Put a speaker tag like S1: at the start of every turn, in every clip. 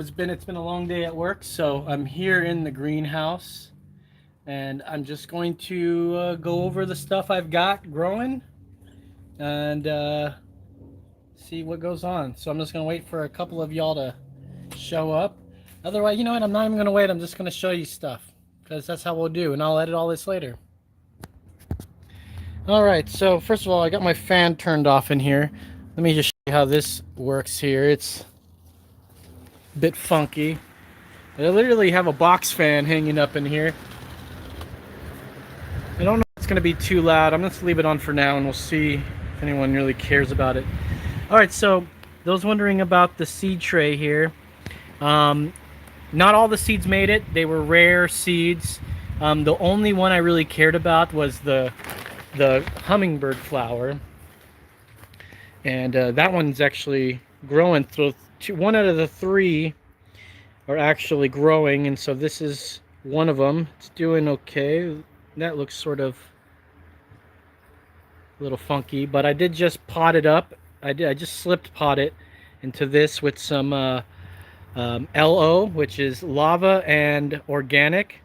S1: It's been a long day at work, so I'm here in the greenhouse, and I'm just going to go over the stuff I've got growing and see what goes on. So I'm just gonna wait for a couple of y'all to show up. Otherwise, you know what? I'm not even gonna wait. I'm just gonna show you stuff because that's how we'll do, and I'll edit all this later. All right. So first of all, I got my fan turned off in here. Let me just show you how this works here. It's a bit funky. I literally have a box fan hanging up in here. I don't know if it's going to be too loud. I'm going to leave it on for now and we'll see if anyone really cares about it. Alright, so those wondering about the seed tray here. Not all the seeds made it. They were rare seeds. The only one I really cared about was the hummingbird flower. And that one's actually growing. So one out of the three are actually growing, and so this is one of them. It's doing okay. That looks sort of a little funky, but I did just pot it up. I just slipped pot it into this with some LO, which is lava and organic,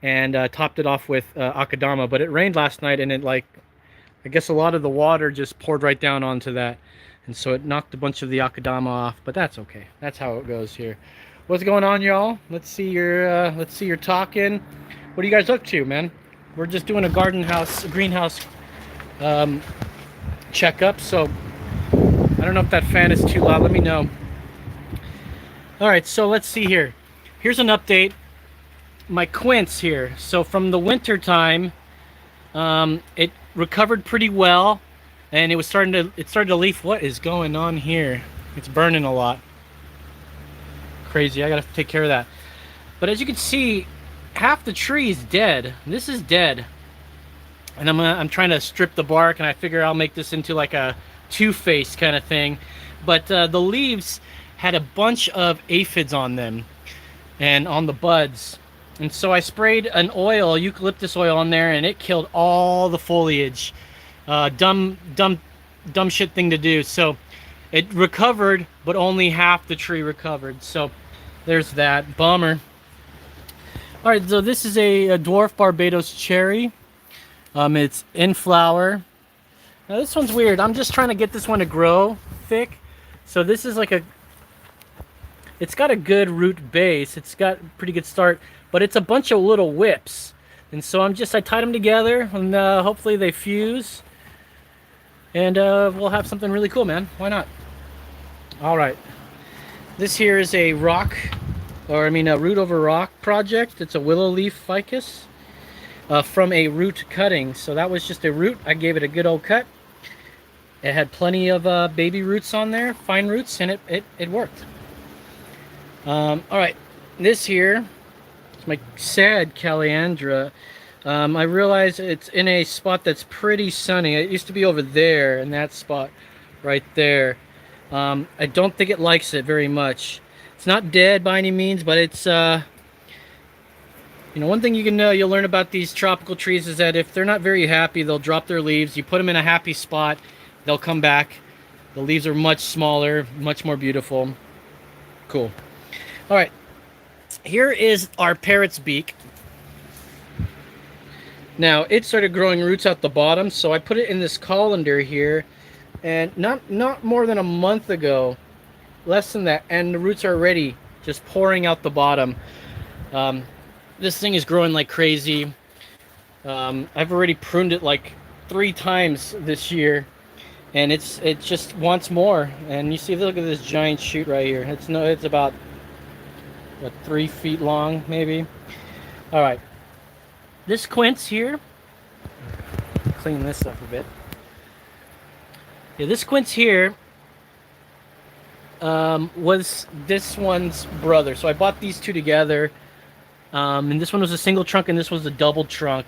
S1: and topped it off with akadama. But it rained last night, and I guess a lot of the water just poured right down onto that, and so it knocked a bunch of the akadama off. But that's okay. That's how it goes here. What's going on, y'all? Let's see your talking. What are you guys up to, man? We're just doing a greenhouse checkup. So I don't know if that fan is too loud. Let me know. All right, so let's see here. Here's an update. My quince here. So from the winter time, it recovered pretty well, and it started to leaf. What is going on here? It's burning a lot. Crazy. I gotta take care of that. But as you can see, half the tree is dead. This is dead, and I'm trying to strip the bark, and I figure I'll make this into like a two-face kind of thing. But the leaves had a bunch of aphids on them and on the buds, and so I sprayed an oil, eucalyptus oil, on there, and it killed all the foliage. Dumb shit thing to do. So it recovered, but only half the tree recovered. So there's that. Bummer. All right, so this is a dwarf Barbados cherry. It's in flower. Now this one's weird. I'm just trying to get this one to grow thick. So this is it's got a good root base. It's got a pretty good start, but it's a bunch of little whips. And so I tied them together, and hopefully they fuse. And we'll have something really cool, man. Why not? All right. This here is a root over rock project. It's a willow leaf ficus from a root cutting. So that was just a root. I gave it a good old cut. It had plenty of baby roots on there, fine roots, and it worked. All right. This here is my sad Caliandra. I realize it's in a spot that's pretty sunny. It used to be over there in that spot right there. I don't think it likes it very much. It's not dead by any means, but it's one thing you'll learn about these tropical trees is that if they're not very happy, they'll drop their leaves. You put them in a happy spot, they'll come back. The leaves are much smaller, much more beautiful. Cool. All right, here is our parrot's beak. Now, it started growing roots out the bottom, so I put it in this colander here, and not more than a month ago, less than that, and the roots are already just pouring out the bottom. This thing is growing like crazy. I've already pruned it like 3 times this year, and it just wants more. And you see, look at this giant shoot right here. It's about, what, 3 feet long, maybe. All right. This quince here, clean this up a bit. Yeah, this quince here was this one's brother. So I bought these two together, and this one was a single trunk, and this was a double trunk,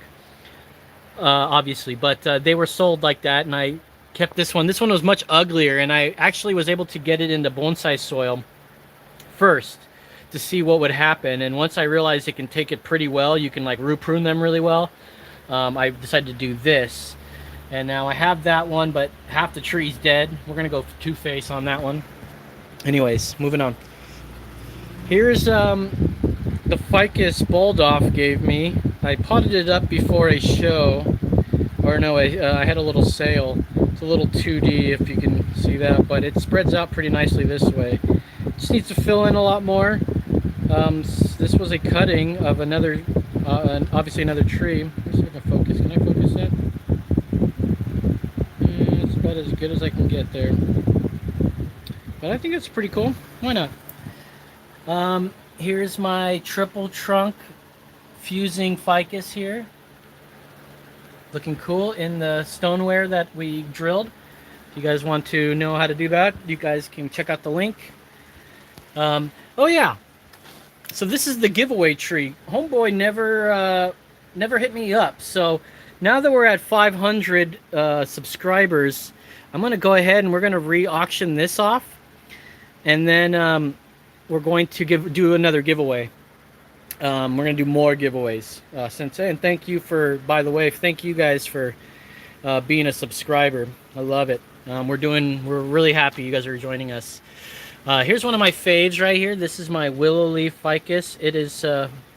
S1: obviously. But they were sold like that, and I kept this one. This one was much uglier, and I actually was able to get it into bonsai soil first to see what would happen. And once I realized it can take it pretty well, you can like root prune them really well, I decided to do this. And now I have that one, but half the tree's dead. We're gonna go two-face on that one. Anyways, moving on. Here's the ficus Baldoff gave me. I potted it up before a show, or no, I had a little sale. It's a little 2D if you can see that, but it spreads out pretty nicely this way. Just needs to fill in a lot more. This was a cutting of another, obviously another tree. Let's see if I can focus. Can I focus that? It's about as good as I can get there. But I think it's pretty cool. Why not? Here's my triple trunk fusing ficus here. Looking cool in the stoneware that we drilled. If you guys want to know how to do that, you guys can check out the link. Oh yeah, so this is the giveaway tree. Homeboy never hit me up. So now that we're at 500 subscribers, I'm gonna go ahead and we're gonna re-auction this off, and then we're going to do another giveaway. We're gonna do more giveaways, Sensei. And thank you for, by the way, thank you guys for being a subscriber. I love it. We're really happy you guys are joining us. Here's one of my faves right here. This is my willow leaf ficus. It is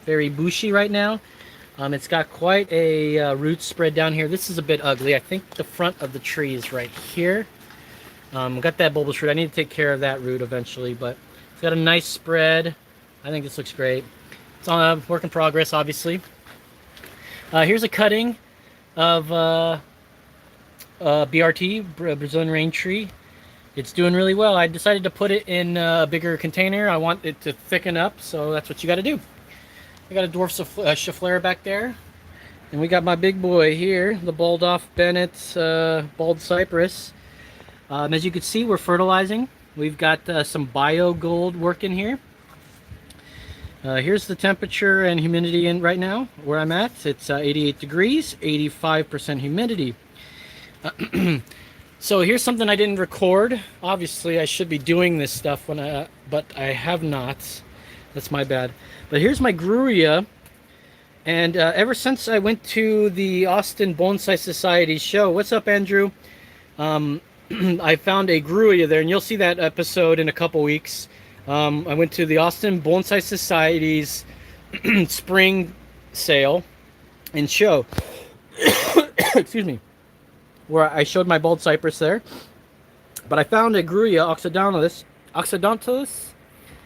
S1: very bushy right now. It's got quite a root spread down here. This is a bit ugly. I think the front of the tree is right here. Got that bulbous root. I need to take care of that root eventually, but it's got a nice spread. I think this looks great. It's on a work in progress, obviously. Here's a cutting of BRT, Brazilian rain tree. It's doing really well. I decided to put it in a bigger container. I want it to thicken up, so that's what you got to do. I got a dwarf Schefflera back there. And we got my big boy here, the Baldoff Bennett Bald Cypress. As you can see, we're fertilizing. We've got some bio gold working here. Here's the temperature and humidity in right now where I'm at. It's 88 degrees, 85% humidity. So here's something I didn't record. Obviously, I should be doing this stuff but I have not. That's my bad. But here's my Gruya, and ever since I went to the Austin Bonsai Society show, what's up, Andrew? I found a Gruya there, and you'll see that episode in a couple weeks. I went to the Austin Bonsai Society's spring sale and show. Excuse me. Where I showed my bald cypress there. But I found a Gruya occidentalis.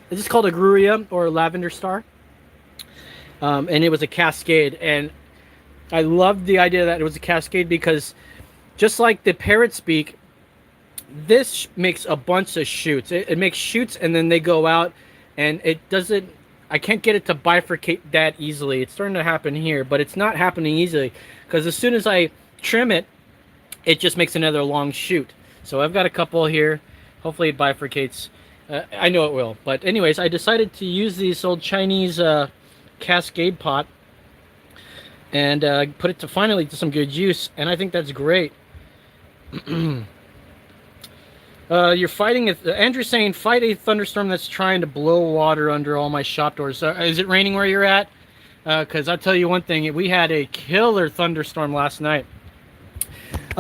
S1: It's just called a Gruya or a lavender star. And it was a cascade. And I loved the idea that it was a cascade because just like the parrot's beak, this makes a bunch of shoots. It makes shoots and then they go out, and it doesn't, I can't get it to bifurcate that easily. It's starting to happen here, but it's not happening easily because as soon as I trim it, it just makes another long shoot. So I've got a couple here. Hopefully it bifurcates. I know it will. But anyways, I decided to use this old Chinese cascade pot and put it to finally to some good use. And I think that's great. You're fighting it. Andrew's saying, fight a thunderstorm that's trying to blow water under all my shop doors. Is it raining where you're at? Because I'll tell you one thing. We had a killer thunderstorm last night.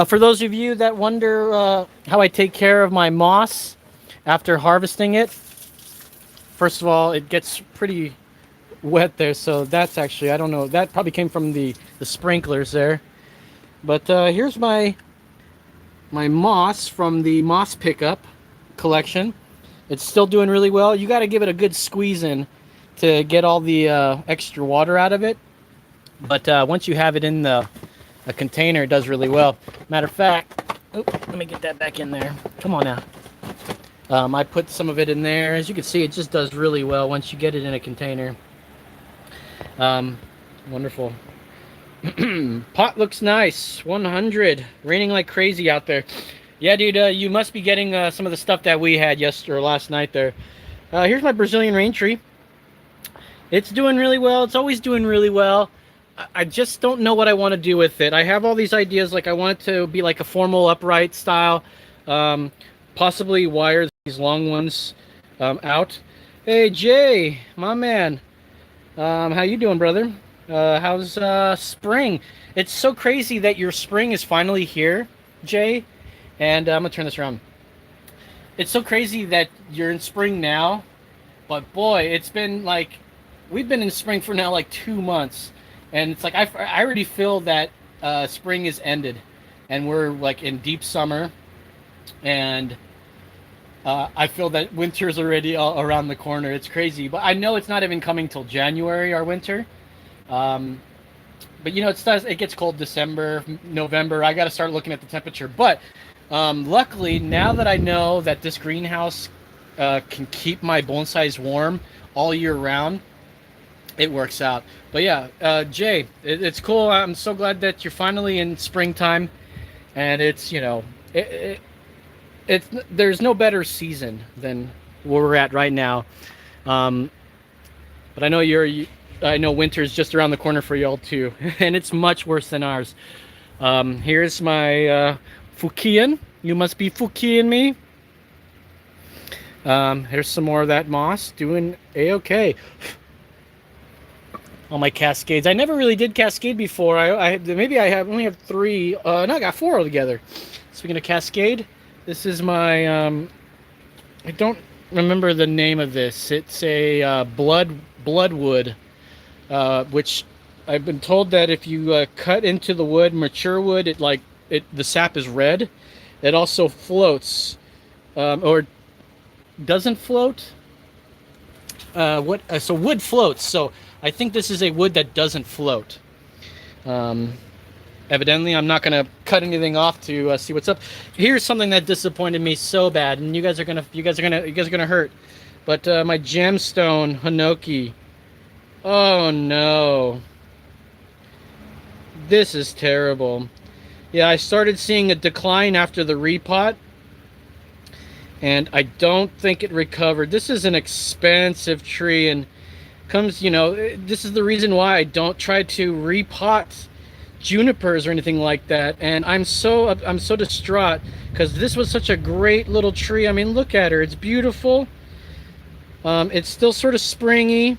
S1: For those of you that wonder how I take care of my moss after harvesting it, first of all, it gets pretty wet there, so that's actually, I don't know, that probably came from the sprinklers there. But here's my moss from the moss pickup collection. It's still doing really well. You got to give it a good squeeze in to get all the extra water out of it. But once you have it in a container, it does really well. Matter of fact, let me get that back in there. Come on now. I put some of it in there. As you can see, it just does really well once you get it in a container. Wonderful. Pot looks nice. 100. Raining like crazy out there. Yeah, dude, you must be getting some of the stuff that we had yesterday or last night there. Here's my Brazilian rain tree. It's doing really well. It's always doing really well. I just don't know what I want to do with it. I have all these ideas, like I want it to be like a formal upright style. Possibly wire these long ones out. Hey, Jay, my man. How you doing, brother? How's spring? It's so crazy that your spring is finally here, Jay. And I'm gonna turn this around. It's so crazy that you're in spring now, But boy, it's been like we've been in spring for now like 2 months, and it's like I already feel that spring is ended, and we're like in deep summer, and I feel that winter's already all around the corner. It's crazy, but I know it's not even coming till January, our winter. Um, but you know, it gets cold December, November. I got to start looking at the temperature. But luckily, now that I know that this greenhouse can keep my bonsais warm all year round, it works out. But yeah, Jay, it's cool. I'm so glad that you're finally in springtime, and it's it's there's no better season than where we're at right now. Um, but I know winter's just around the corner for y'all too, and it's much worse than ours. Here's my Fukian. You must be Fukian me. Here's some more of that moss doing a-okay. All my cascades. I never really did cascade before. Maybe I have only have three. No, I got four altogether. Speaking of cascade, this is my. I don't remember the name of this. It's a bloodwood, which I've been told that if you cut into the wood, mature wood, the sap is red. It also floats, or doesn't float. So wood floats. So I think this is a wood that doesn't float. Evidently, I'm not gonna cut anything off to see what's up. Here's something that disappointed me so bad, and you guys are gonna hurt. But my gemstone hinoki. Oh no, this is terrible. Yeah, I started seeing a decline after the repot, and I don't think it recovered. This is an expensive tree, and this is the reason why I don't try to repot junipers or anything like that. And I'm so distraught because this was such a great little tree. I mean, look at her, it's beautiful. It's still sort of springy,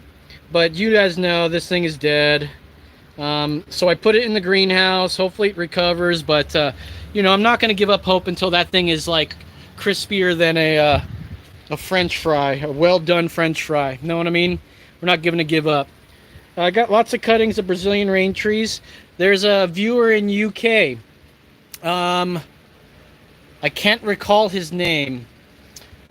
S1: but you guys know this thing is dead. So I put it in the greenhouse. Hopefully it recovers, but I'm not going to give up hope until that thing is like crispier than a French fry, a well done French fry. Know what I mean? We're not going to give up. I got lots of cuttings of Brazilian rain trees. There's a viewer in UK. I can't recall his name,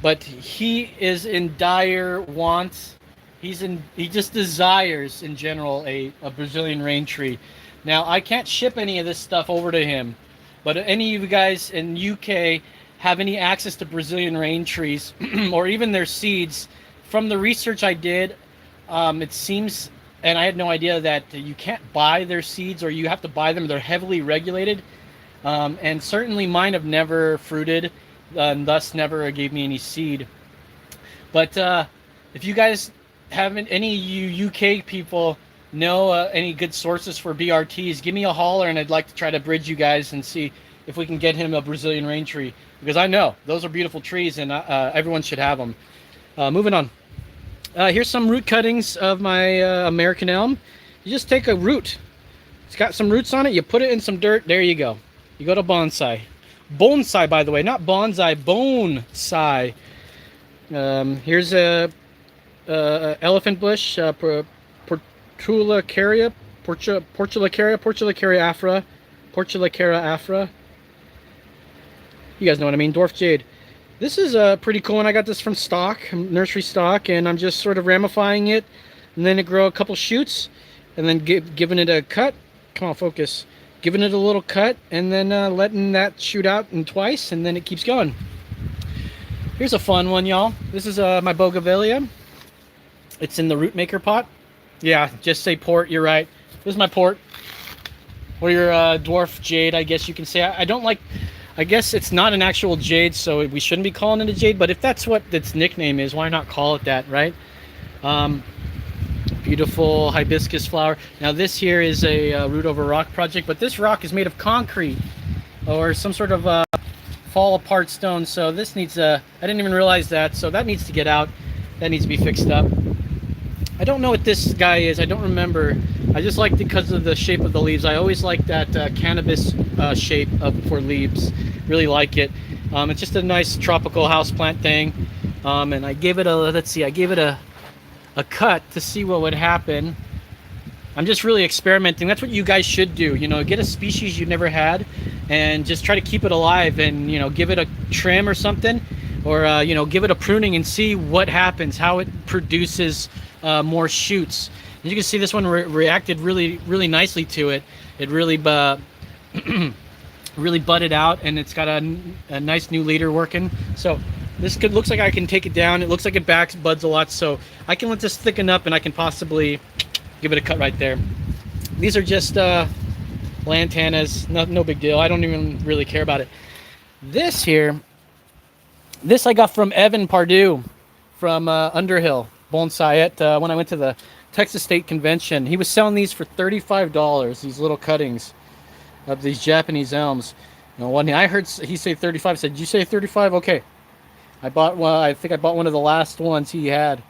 S1: but he is in dire want. He just desires in general a Brazilian rain tree. Now I can't ship any of this stuff over to him, but any of you guys in UK have any access to Brazilian rain trees or even their seeds, from the research I did, it seems, and I had no idea, that you can't buy their seeds, or you have to buy them. They're heavily regulated, and certainly mine have never fruited, and thus never gave me any seed. But if you guys haven't, any of you UK people know any good sources for BRTs, give me a holler, and I'd like to try to bridge you guys and see if we can get him a Brazilian rain tree, because I know those are beautiful trees, and everyone should have them. Moving on. Here's some root cuttings of my American elm. You just take a root. It's got some roots on it. You put it in some dirt. There you go. You go to bonsai. Bonsai, by the way, not bonsai. Bonsai. Here's a elephant bush. Portulacaria afra. You guys know what I mean. Dwarf jade. This is pretty cool, and I got this from stock, nursery stock, and I'm just sort of ramifying it, and then it grow a couple shoots, and then giving it a cut. Come on, focus. Giving it a little cut, and then letting that shoot out in twice, and then it keeps going. Here's a fun one, y'all. This is my bougainvillea. It's in the root maker pot. Yeah, just say port. You're right. This is my port, or your dwarf jade, I guess you can say. I don't like. I guess it's not an actual jade, so we shouldn't be calling it a jade, but if that's what its nickname is, why not call it that, right? Beautiful hibiscus flower. Now this here is a root over rock project, but this rock is made of concrete or some sort of fall apart stone, so this needs I didn't even realize that, so that needs to get out. That needs to be fixed up. I don't know what this guy is. I don't remember. I just liked it because of the shape of the leaves. I always like that cannabis shape for leaves. Really like it. It's just a nice tropical houseplant thing. And I gave it a, let's see, I gave it a a cut to see what would happen. I'm just really experimenting. That's what you guys should do. You know, get a species you've never had and just try to keep it alive and, you know, give it a trim or something, or, you know, give it a pruning and see what happens, how it produces more shoots. As you can see, this one reacted really, really nicely to it. It really, really budded out, and it's got a nice new leader working. So this looks like I can take it down. It looks like it backs buds a lot, so I can let this thicken up and I can possibly give it a cut right there. These are just lantanas, no big deal. I don't even really care about it. This here, this I got from Evan Pardue from Underhill Bonsai-YEAH when I went to the Texas State Convention. He was selling these for $35, these little cuttings of these Japanese elms. You know, when I heard he say 35, I said, "Did you say 35? Okay." I bought one. I think I bought one of the last ones he had.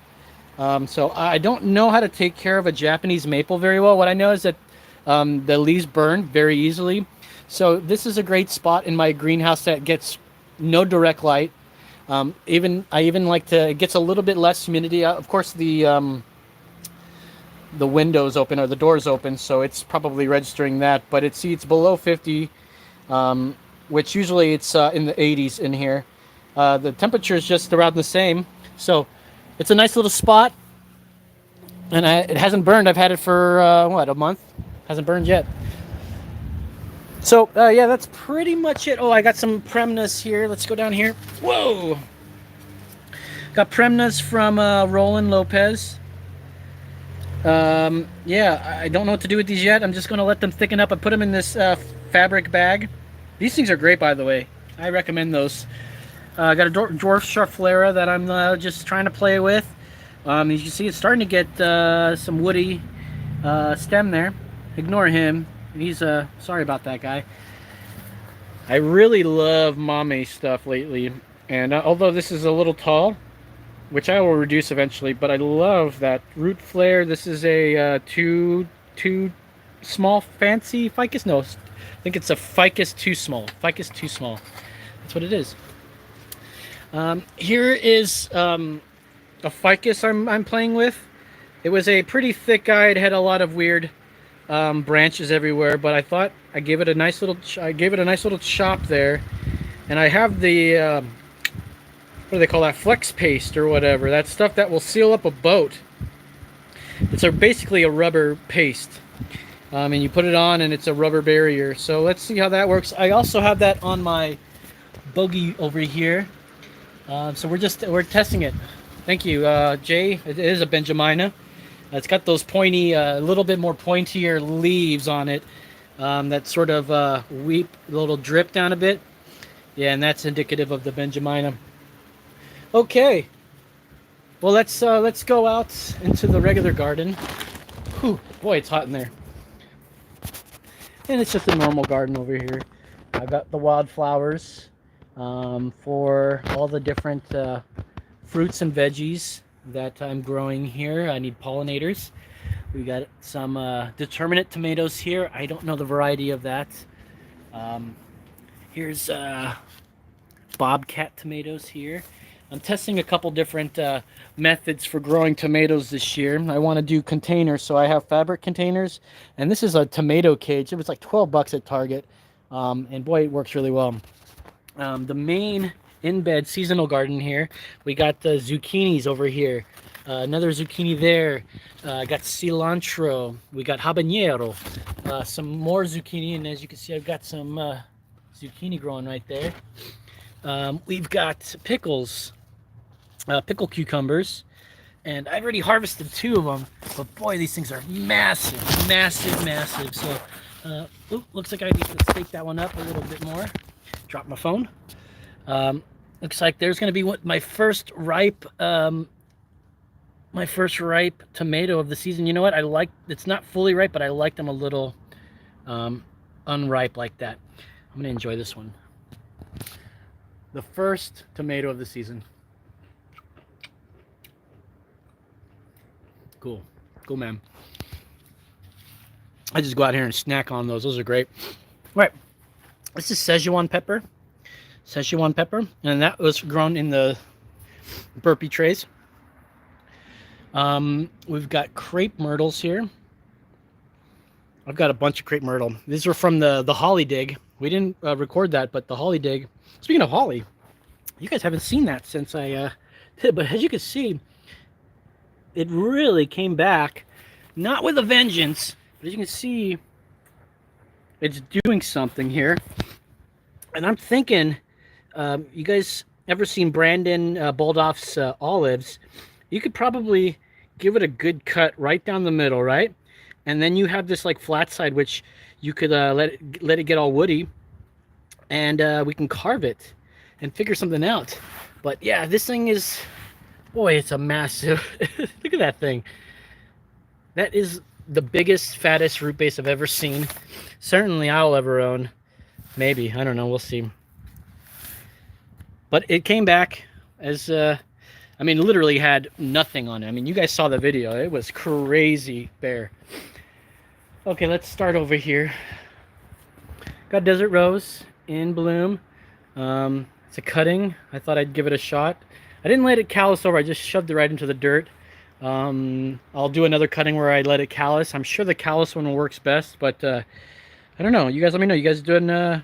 S1: So I don't know how to take care of a Japanese maple very well. What I know is that the leaves burn very easily. So this is a great spot in my greenhouse that gets no direct light. I even like to, it gets a little bit less humidity. Of course, the window's open or the door's open, so it's probably registering that. But it's below 50, which usually it's in the 80s in here. The temperature is just around the same. So it's a nice little spot, and it hasn't burned. I've had it for, what, a month? Hasn't burned yet. So, yeah, that's pretty much it. Oh, I got some Premnas here. Let's go down here. Whoa! Got Premnas from Roland Lopez. Yeah, I don't know what to do with these yet. I'm just going to let them thicken up. I put them in this fabric bag. These things are great, by the way. I recommend those. I got a dwarf Charflera that I'm just trying to play with. As you can see, it's starting to get some woody stem there. Ignore him. He's sorry about that, guy. I really love Mame stuff lately, and although this is a little tall, which I will reduce eventually, but I love that root flare. This is a too small fancy ficus. No, I think it's a ficus too small. Ficus too small. That's what it is. Here is a ficus I'm playing with. It was a pretty thick guy. It had a lot of weird branches everywhere, but I thought I gave it a nice little chop there, and I have the what do they call that, flex paste or whatever, that stuff that will seal up a boat. It's basically a rubber paste, and you put it on and it's a rubber barrier. So let's see how that works. I also have that on my bogey over here. So we're testing it. Thank you, Jay. It is a Benjamina. It's got those pointy, a little bit more pointier leaves on it. That sort of weep, little drip down a bit. Yeah, and that's indicative of the Benjamina. Okay. Well, let's go out into the regular garden. Whew, boy, it's hot in there. And it's just a normal garden over here. I've got the wildflowers for all the different fruits and veggies that I'm growing here. I need pollinators. We got some determinate tomatoes here. I don't know the variety of that. Here's bobcat tomatoes here. I'm testing a couple different methods for growing tomatoes this year. I want to do containers, so I have fabric containers, and this is a tomato cage. It was like 12 bucks at Target, and boy, it works really well. The main in-bed seasonal garden here, we got the zucchinis over here, another zucchini there, got cilantro, we got habanero, some more zucchini, and as you can see, I've got some zucchini growing right there. We've got pickles, pickle cucumbers, and I've already harvested 2 of them, but boy, these things are massive, massive, massive. So looks like I need to stake that one up a little bit more. Drop my phone. Looks like there's going to be my first ripe tomato of the season. You know what? It's not fully ripe, but I like them a little unripe like that. I'm going to enjoy this one. The first tomato of the season. Cool. Cool, man. I just go out here and snack on those. Those are great. All right. This is Szechuan pepper. Szechuan pepper. And that was grown in the burpee trays. We've got crepe myrtles here. I've got a bunch of crepe myrtle. These were from the holly dig. We didn't record that, but the holly dig. Speaking of holly, you guys haven't seen that since I did, but as you can see, it really came back, not with a vengeance, but as you can see, it's doing something here. And I'm thinking, you guys ever seen Brandon Baldoff's olives? You could probably give it a good cut right down the middle, right? And then you have this like flat side, which you could let it get all woody, and we can carve it and figure something out. But yeah, this thing is, boy, it's a massive. Look at that thing. That is the biggest, fattest root base I've ever seen. Certainly I'll ever own. Maybe, I don't know, we'll see. But it came back as I mean, literally had nothing on it. I mean, you guys saw the video. It was crazy bare. Okay, let's start over here. Got Desert Rose in bloom. It's a cutting. I thought I'd give it a shot. I didn't let it callus over. I just shoved it right into the dirt. I'll do another cutting where I let it callus. I'm sure the callus one works best, but I don't know. You guys let me know. You guys doing the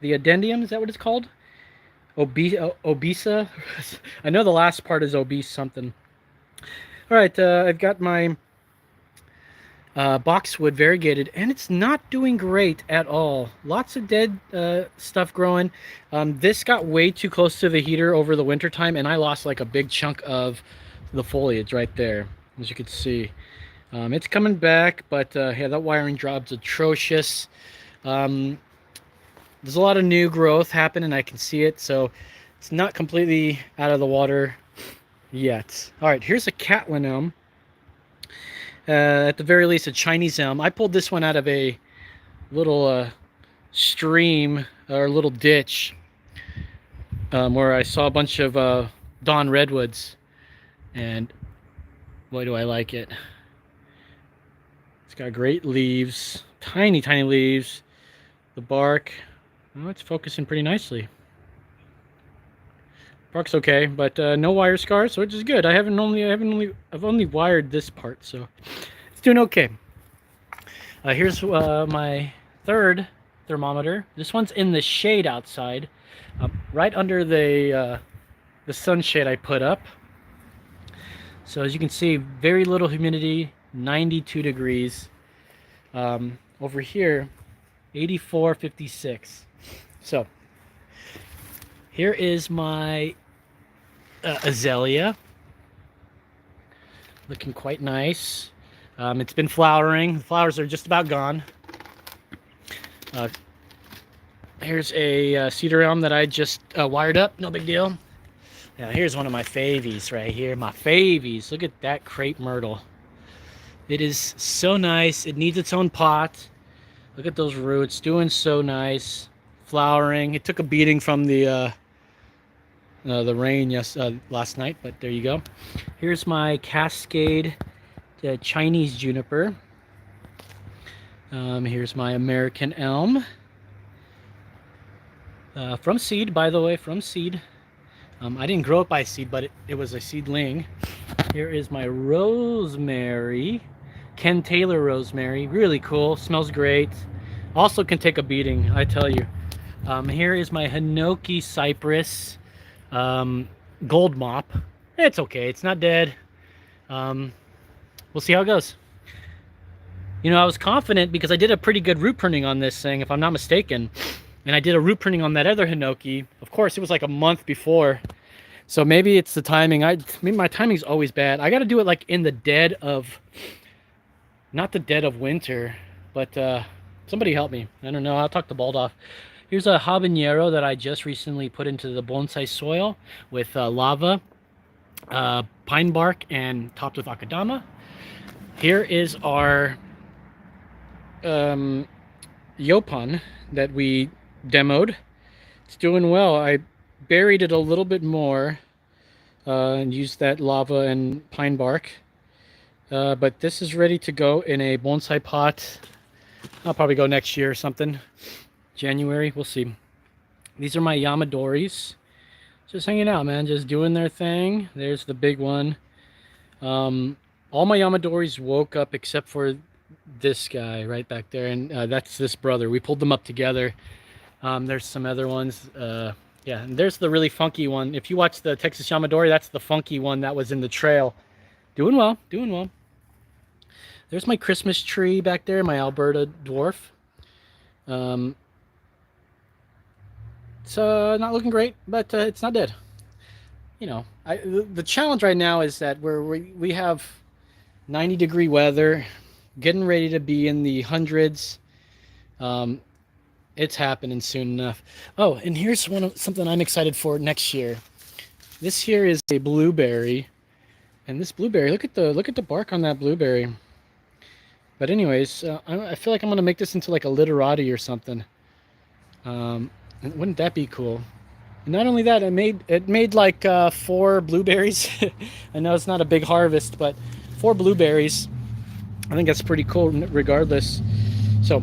S1: addendum? Is that what it's called? Obesa? I know the last part is obese something. All right, I've got my boxwood variegated, and it's not doing great at all. Lots of dead stuff growing. This got way too close to the heater over the winter time, and I lost like a big chunk of the foliage right there, as you can see. It's coming back, but yeah, that wiring job's atrocious. There's a lot of new growth happening. I can see it, so it's not completely out of the water yet. All right, here's a Catlin elm. At the very least, a Chinese elm. I pulled this one out of a little stream or little ditch where I saw a bunch of Dawn redwoods, and boy, do I like it. It's got great leaves, tiny, tiny leaves. The bark, oh, it's focusing pretty nicely. Bark's okay, but no wire scars, which is good. I've only wired this part, so it's doing okay. Here's my third thermometer. This one's in the shade outside, right under the sunshade I put up. So as you can see, very little humidity, 92 degrees. Over here, 84.56. So here is my azalea, looking quite nice. It's been flowering. The flowers are just about gone. Here's a cedar elm that I just wired up. No big deal. Now here's one of my favies right here. My favies. Look at that crepe myrtle. It is so nice. It needs its own pot. Look at those roots. Doing so nice. Flowering. It took a beating from the rain last night, but there you go. Here's my Cascade Chinese juniper. Here's my American elm. From seed, by the way, from seed. I didn't grow it by seed, but it was a seedling. Here is my rosemary. Ken Taylor rosemary. Really cool. Smells great. Also can take a beating, I tell you. Here is my Hinoki cypress. Gold mop. It's okay. It's not dead. We'll see how it goes. You know, I was confident because I did a pretty good root pruning on this thing, if I'm not mistaken. And I did a root pruning on that other Hinoki. Of course, it was like a month before. So maybe it's the timing. Maybe my timing's always bad. I got to do it like in the dead of, not the dead of winter, but somebody help me. I don't know. I'll talk to Baldoff. Here's a habanero that I just recently put into the bonsai soil with lava, pine bark, and topped with akadama. Here is our Yopon that we demoed. It's doing well. I buried it a little bit more and used that lava and pine bark. But this is ready to go in a bonsai pot. I'll probably go next year or something. January, we'll see. These are my Yamadoris. Just hanging out, man. Just doing their thing. There's the big one. All my Yamadoris woke up except for this guy right back there, and that's this brother. We pulled them up together. There's some other ones. Yeah, and there's the really funky one. If you watch the Texas Yamadori, that's the funky one that was in the trail. Doing well, doing well. There's my Christmas tree back there, my Alberta dwarf. Um, it's not looking great, but it's not dead. You know, the challenge right now is that we have 90-degree weather, getting ready to be in the hundreds. It's happening soon enough. Oh, and here's something I'm excited for next year. This here is a blueberry, and this blueberry, look at the bark on that blueberry. But anyways, I feel like I'm gonna make this into like a literati or something. Wouldn't that be cool? And not only that, it made like 4 blueberries. I know it's not a big harvest, but 4 blueberries. I think that's pretty cool regardless. So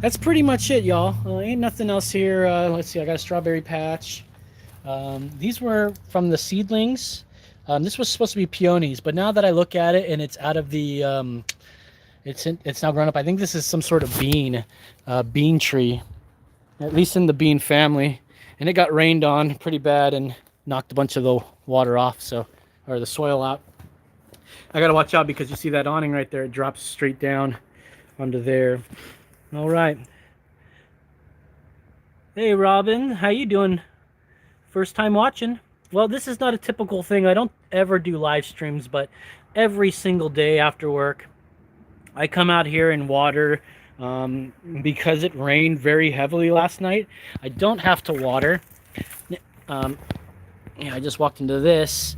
S1: that's pretty much it, y'all. Ain't nothing else here. Let's see, I got a strawberry patch. These were from the seedlings. This was supposed to be peonies, but now that I look at it and it's out of the, it's now grown up. I think this is some sort of bean tree, at least in the bean family. And it got rained on pretty bad and knocked a bunch of the water off, or the soil out. I gotta watch out because you see that awning right there, it drops straight down onto there. All right. Hey Robin, how you doing? First time watching? Well, this is not a typical thing. I don't ever do live streams, but every single day after work, I come out here and water. Because it rained very heavily last night, I don't have to water. Yeah, I just walked into this,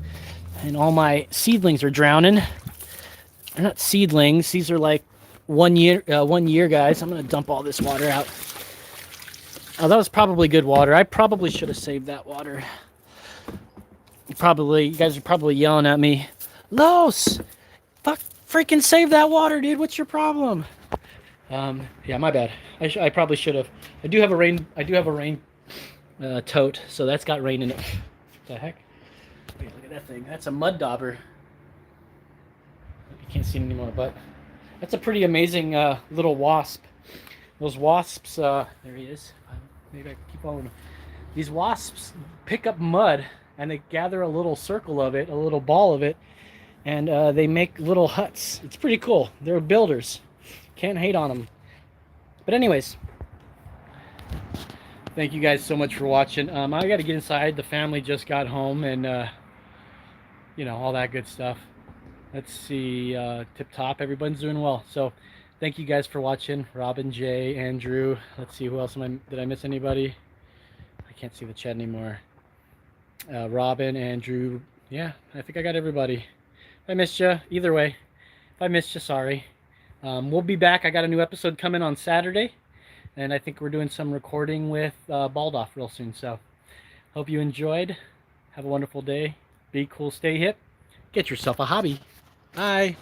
S1: and all my seedlings are drowning. They're not seedlings; these are like 1 year guys. I'm gonna dump all this water out. Oh, that was probably good water. I probably should have saved that water. You guys are probably yelling at me, Los, freaking save that water, dude. What's your problem? Yeah, my bad. I probably should have. I do have a rain tote, so that's got rain in it. What the heck? Wait, look at that thing. That's a mud dauber. You can't see it anymore, but that's a pretty amazing little wasp. Those wasps, there he is. Maybe I can keep following him. These wasps pick up mud and they gather a little circle of it, a little ball of it, and they make little huts. It's pretty cool. They're builders. Can't hate on them. But anyways, thank you guys so much for watching. I got to get inside. The family just got home, and you know, all that good stuff. Let's see, tip top. Everyone's doing well. So thank you guys for watching. Robin, Jay, Andrew. Let's see, who else did I miss anybody? I can't see the chat anymore. Robin, Andrew. Yeah, I think I got everybody. If I missed you, either way. If I missed you, sorry. We'll be back. I got a new episode coming on Saturday, and I think we're doing some recording with Baldoff real soon. So hope you enjoyed. Have a wonderful day. Be cool, stay hip. Get yourself a hobby. Bye.